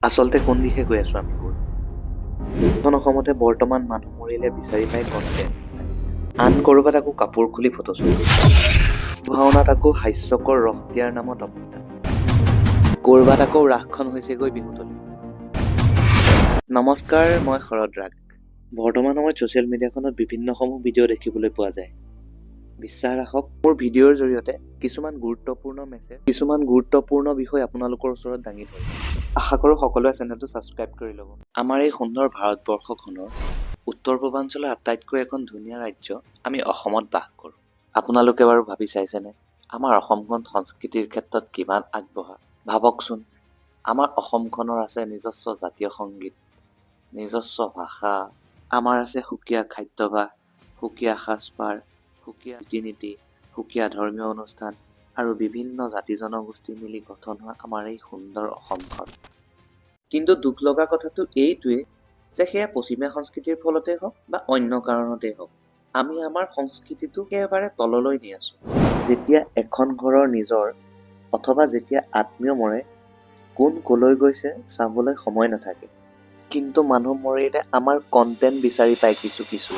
আচলতে কোন দিশে গৈ আছো আমিবোৰ? এখন অসমতে বৰ্তমান মানুহ মৰিলে বিচাৰি পাই কণ্টেণ্ট, আন ক'ৰবাত আকৌ কাপোৰ খুলি ফটোশ্বুট, ভাওনাত আকৌ হাস্যকৰ ৰস দিয়াৰ নামত অৱদান, ক'ৰবাত আকৌ ৰাসখন হৈছেগৈ বিহুতলী। নমস্কাৰ, মই শৰদ ৰাগ। বৰ্তমান সময়ত ছ'চিয়েল মিডিয়াখনত বিভিন্নসমূহ ভিডিঅ' দেখিবলৈ পোৱা যায়। বিশ্বাস ৰাখক, মোৰ ভিডিঅ'ৰ জৰিয়তে কিছুমান গুৰুত্বপূৰ্ণ বিষয় আপোনালোকৰ ওচৰত দাঙি ধৰিম। আশা কৰোঁ সকলোৱে চেনেলটো ছাবস্ক্ৰাইব কৰি ল'ব। আমাৰ এই সুন্দৰ ভাৰতবৰ্ষখনৰ উত্তৰ পূৰ্বাঞ্চলৰ আটাইতকৈ এখন ধুনীয়া ৰাজ্য আমি অসমত বাস কৰোঁ। আপোনালোকে বাৰু ভাবি চাইছেনে আমাৰ অসমখন সংস্কৃতিৰ ক্ষেত্ৰত কিমান আগবঢ়া? ভাবকচোন, আমাৰ অসমখনৰ আছে নিজস্ব জাতীয় সংগীত, নিজস্ব ভাষা, আমাৰ আছে সুকীয়া খাদ্যাভ্যাস, সুকীয়া সাজপাৰ, সুকীয়া ৰীতি নীতি, সুকীয়া ধৰ্মীয় অনুষ্ঠান আৰু বিভিন্ন জাতি জনগোষ্ঠী মিলি গঠন হোৱা আমাৰ এই সুন্দৰ অসমখন। কিন্তু দুখ লগা কথাটো এইটোৱেই যে সেয়া পশ্চিমীয়া সংস্কৃতিৰ ফলতে হওক বা অন্য কাৰণতেই হওক, আমি আমাৰ সংস্কৃতিটো একেবাৰে তললৈ নি আছোঁ। যেতিয়া এখন ঘৰৰ নিজৰ অথবা যেতিয়া আত্মীয় মৰে, কোন কলৈ গৈছে চাবলৈ সময় নাথাকে। কিন্তু মানুহ মৰিলে আমাৰ কণ্টেণ্ট বিচাৰি পায় কিছু।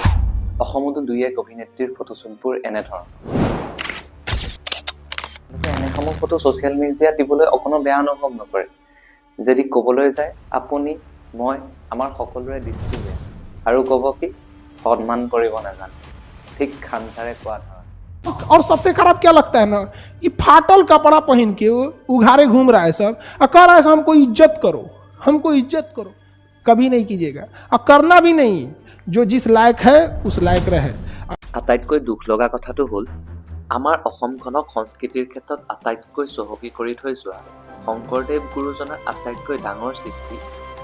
অসমতো দুই এক অভিনেত্ৰীৰ ফটোশ্বুটবোৰ এনেধৰণৰ। এনেসমূহ ফটো ছ'চিয়েল মিডিয়াত দিবলৈ অকণো বেয়া অনুভৱ নকৰে। যদি ক'বলৈ যায় আপুনি, মই, আমাৰ সকলোৰে দৃষ্টি বেয়া আৰু ক'ব কি সন্মান কৰিব নাজানে। ঠিক খানচাৰে কোৱা ধৰণৰ। और सबसे खराब क्या लगता है ना, ये फाटल कपड़ा पहन के वो उघारे घूम रहा है सब और कह रहा है हमको इज्जत करो। कभी नहीं कीजिएगा और करना भी नहीं। जो जिस लायक है उस लायक रहे। আটাইতকৈ দুখ লগা কথাটো হ'ল আমাৰ অসমখনক সংস্কৃতিৰ ক্ষেত্ৰত আটাইতকৈ চহকী কৰি থৈ যোৱা শংকৰদেৱ গুৰুজনাৰ আটাইতকৈ ডাঙৰ সৃষ্টি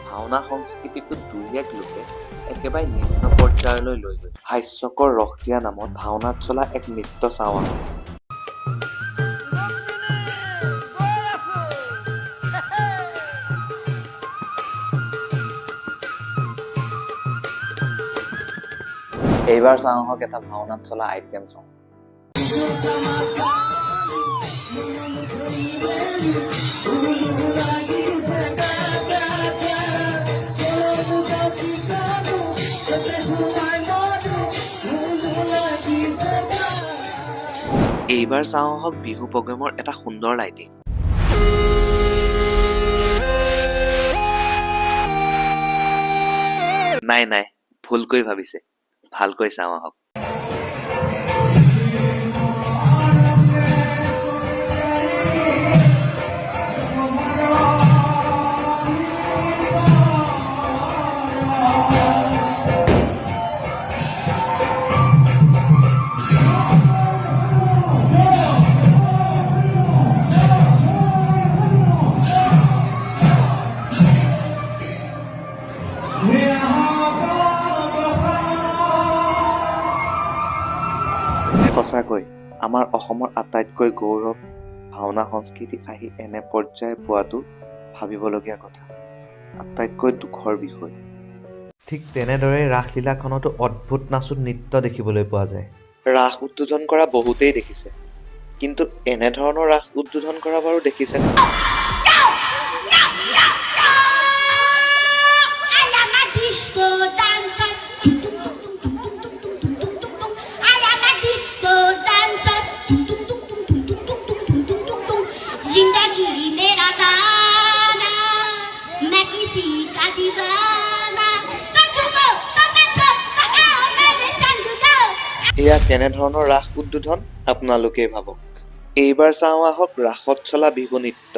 ভাওনা সংস্কৃতিকো দুই এক লোকে একেবাৰে নিম্ন পৰ্যায়লৈ লৈ গৈছে। হাস্যকৰ ৰস দিয়া নামত ভাওনাত চলা এক নৃত্য চাওঁ আহক। এইবাৰ চাওঁ আহক এটা ভাওনাত চলা আইটেম চং। এইবাৰ চাওঁ আহক বিহু প্ৰগ্ৰেমৰ এটা সুন্দৰ লাইটিং। নাই, ভুলকৈ ভাবিছে, ভালকৈ চাওঁ আহক। সঁচাকৈ আমাৰ অসমৰ আটাইতকৈ গৌৰৱ ভাওনা সংস্কৃতি আহি এনে পৰ্যায় পোৱাটো ভাবিবলগীয়া কথা, আটাইতকৈ দুখৰ বিষয়। ঠিক তেনেদৰে ৰাসলীলাখনতো অদ্ভুত নাচুত নৃত্য দেখিবলৈ পোৱা যায়। ৰাস উদ্বোধন কৰা বহুতেই দেখিছে, কিন্তু এনেধৰণৰ ৰাস উদ্বোধন কৰা বাৰু দেখিছেনে? এয়া কেনেধৰণৰ ৰাস উদ্বোধন আপোনালোকেই ভাবক। এইবাৰ চাওঁ আহক ৰাসত চলা বিহু নৃত্য।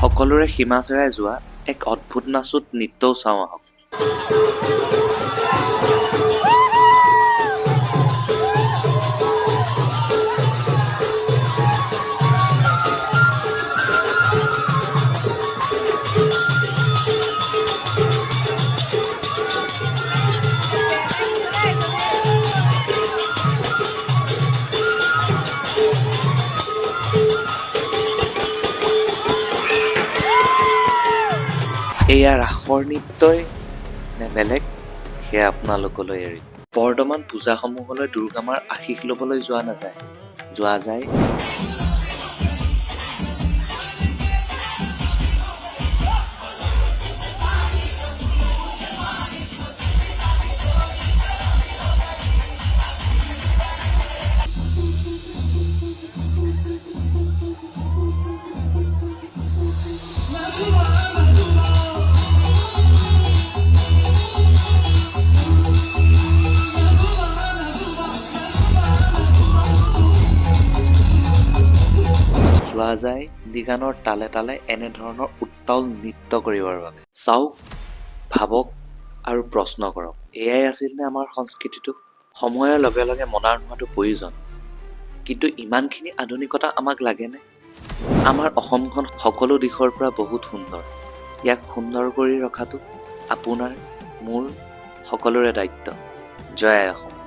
সকলোৰে সীমা চেৰাই যোৱা এক অদ্ভুত নাচুত নৃত্যও চাওঁ আহক। এয়া ৰাসৰ নৃত্যই নে বেলেগ সেয়া আপোনালোকলৈ এৰি। বৰ্তমান পূজাসমূহলৈ দুৰ্গামাৰ আশীষ ল'বলৈ যোৱা নাযায়, যোৱা যায় দিগানৰ তালে তালে এনেধৰণৰ উত্তাল নৃত্য কৰিবৰ বাবে। চাওক, ভাবক আৰু প্ৰশ্ন কৰক, এয়াই আছিল নে আমাৰ সংস্কৃতিটো? সময়ৰ লগে লগে মডাৰ্ণ হোৱাটো প্ৰয়োজন, কিন্তু ইমানখিনি আধুনিকতা আমাক লাগেনে? আমাৰ অসমখন সকলো দিশৰ পৰা বহুত সুন্দৰ। ইয়াক সুন্দৰ কৰি ৰখাটো আপোনাৰ, মোৰ সকলোৰে দায়িত্ব। জয় আই অসম।